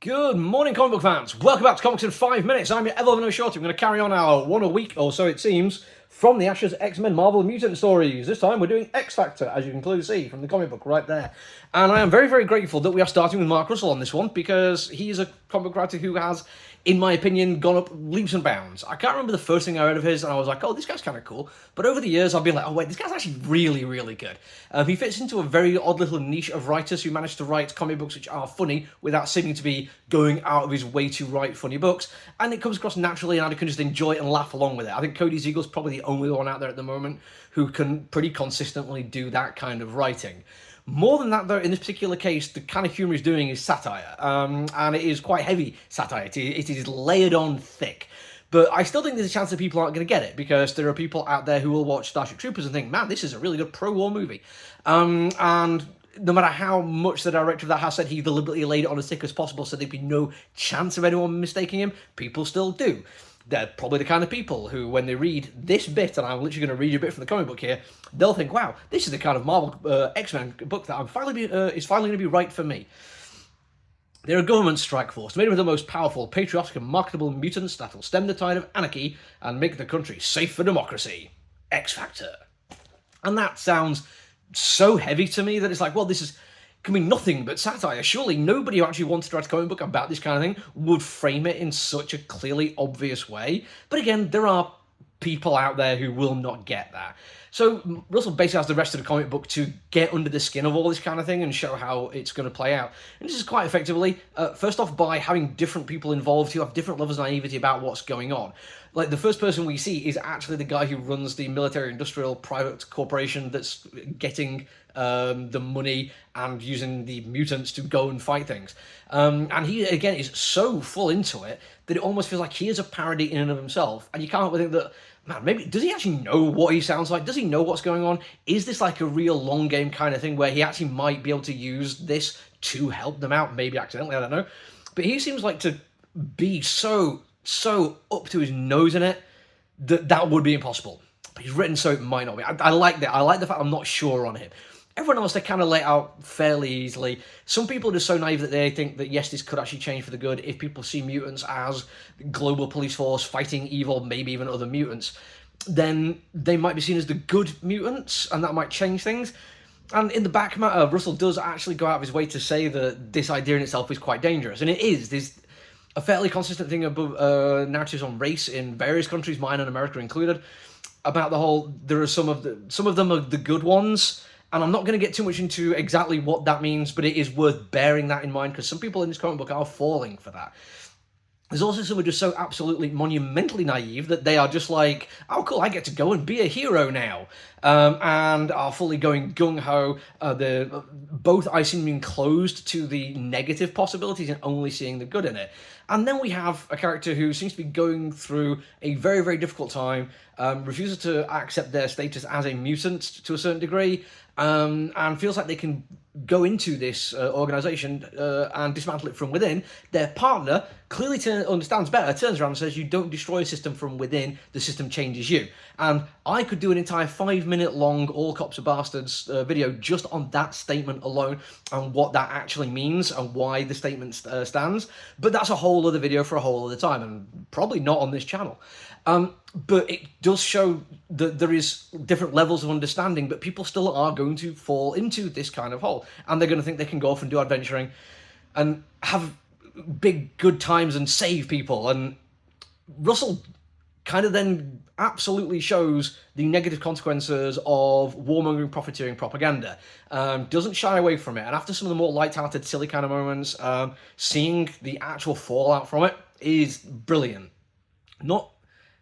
Good morning, comic book fans. Welcome back to Comics in 5 Minutes. I'm your ever shorty. I'm going to carry on our one a week, or so it seems, from the Ashes X-Men Marvel Mutant stories. This time we're doing X-Factor, as you can clearly see from the comic book right there. And I am very, very grateful that we are starting with Mark Russell on this one, because he is a comic book writer who has, in my opinion, gone up leaps and bounds. I can't remember the first thing I heard of his, and I was like, oh, this guy's kind of cool. But over the years, I've been like, oh, wait, this guy's actually really, really good. He fits into a very odd little niche of writers who manage to write comic books which are funny without seeming to be going out of his way to write funny books. And it comes across naturally, and I can just enjoy it and laugh along with it. I think Cody Ziegel's probably the only one out there at the moment who can pretty consistently do that kind of writing. More than that, though, in this particular case, the kind of humour he's doing is satire, and it is quite heavy satire. It is layered on thick. But I still think there's a chance that people aren't going to get it, because there are people out there who will watch Starship Troopers and think, man, this is a really good pro-war movie. And no matter how much the director of that has said he deliberately laid it on as thick as possible so there'd be no chance of anyone mistaking him, people still do. They're probably the kind of people who, when they read this bit, and I'm literally going to read you a bit from the comic book here, they'll think, wow, this is the kind of Marvel X-Men book that is finally going to be right for me. They're a government strike force made up of the most powerful, patriotic, and marketable mutants that will stem the tide of anarchy and make the country safe for democracy. X-Factor. And that sounds so heavy to me that it's like, well, this can be nothing but satire. Surely nobody who actually wanted to write a comic book about this kind of thing would frame it in such a clearly obvious way. But again, there are people out there who will not get that. So Russell basically has the rest of the comic book to get under the skin of all this kind of thing and show how it's going to play out. And this is quite effectively, first off, by having different people involved who have different levels of naivety about what's going on. Like, the first person we see is actually the guy who runs the military-industrial private corporation that's getting the money and using the mutants to go and fight things. And he, again, is so full into it that it almost feels like he is a parody in and of himself. And you can't help but think that, man, maybe, does he actually know what he sounds like? Does he know what's going on? Is this like a real long game kind of thing where he actually might be able to use this to help them out? Maybe accidentally, I don't know. But he seems like to be so up to his nose in it that would be impossible. But he's written so it might not be. I like that. I like the fact I'm not sure on him. Everyone else, they kind of lay it out fairly easily. Some people are just so naive that they think that, yes, this could actually change for the good if people see mutants as global police force fighting evil, maybe even other mutants. Then they might be seen as the good mutants, and that might change things. And in the back matter, Russell does actually go out of his way to say that this idea in itself is quite dangerous. And it is. There's a fairly consistent thing about narratives on race in various countries, mine and America included, about the whole, there are some of them are the good ones. And I'm not going to get too much into exactly what that means, but it is worth bearing that in mind, because some people in this comic book are falling for that. There's also some who are just so absolutely monumentally naive that they are just like, oh cool, I get to go and be a hero now, and are fully going gung-ho. Both eyes seem to be closed to the negative possibilities and only seeing the good in it. And then we have a character who seems to be going through a very, very difficult time, refuses to accept their status as a mutant to a certain degree, and feels like they can go into this organisation and dismantle it from within. Their partner clearly understands better, turns around and says, you don't destroy a system from within, the system changes you. And I could do an entire 5-minute long All Cops Are Bastards video just on that statement alone and what that actually means and why the statement stands. But that's a whole other video for a whole other time, and probably not on this channel. But it does show that there is different levels of understanding, but people still are going to fall into this kind of hole. And they're going to think they can go off and do adventuring and have big good times and save people. And Russell kind of then absolutely shows the negative consequences of warmongering, profiteering propaganda. Doesn't shy away from it. And after some of the more light-hearted, silly kind of moments, seeing the actual fallout from it is brilliant. Not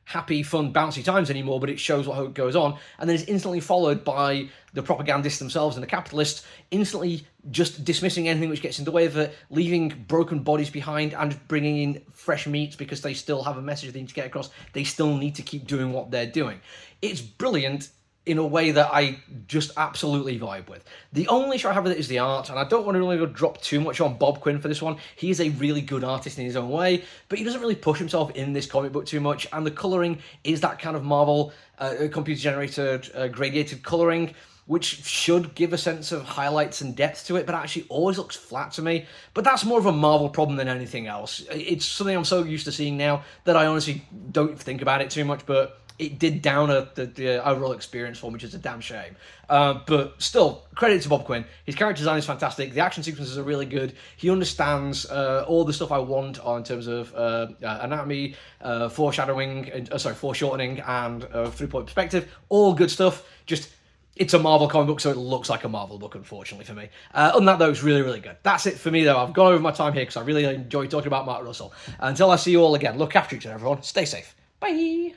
happy, fun, bouncy times anymore, but it shows what goes on, and then it's instantly followed by the propagandists themselves and the capitalists instantly just dismissing anything which gets in the way of it, leaving broken bodies behind and bringing in fresh meat because they still have a message they need to get across. They still need to keep doing what they're doing. It's brilliant in a way that I just absolutely vibe with. The only issue I have with it is the art, and I don't want to really drop too much on Bob Quinn for this one. He is a really good artist in his own way, but he doesn't really push himself in this comic book too much, and the colouring is that kind of Marvel computer-generated, gradiated colouring. which should give a sense of highlights and depth to it, but actually always looks flat to me. But that's more of a Marvel problem than anything else. It's something I'm so used to seeing now that I honestly don't think about it too much, but it did down the overall experience for me, which is a damn shame. But still, credit to Bob Quinn. His character design is fantastic. The action sequences are really good. He understands all the stuff I want in terms of anatomy, foreshadowing, foreshortening, and three-point perspective. All good stuff. Just, it's a Marvel comic book, so it looks like a Marvel book, unfortunately, for me. Other than that, though, it's really, really good. That's it for me, though. I've gone over my time here because I really enjoy talking about Mark Russell. Until I see you all again, look after each other, everyone. Stay safe. Bye!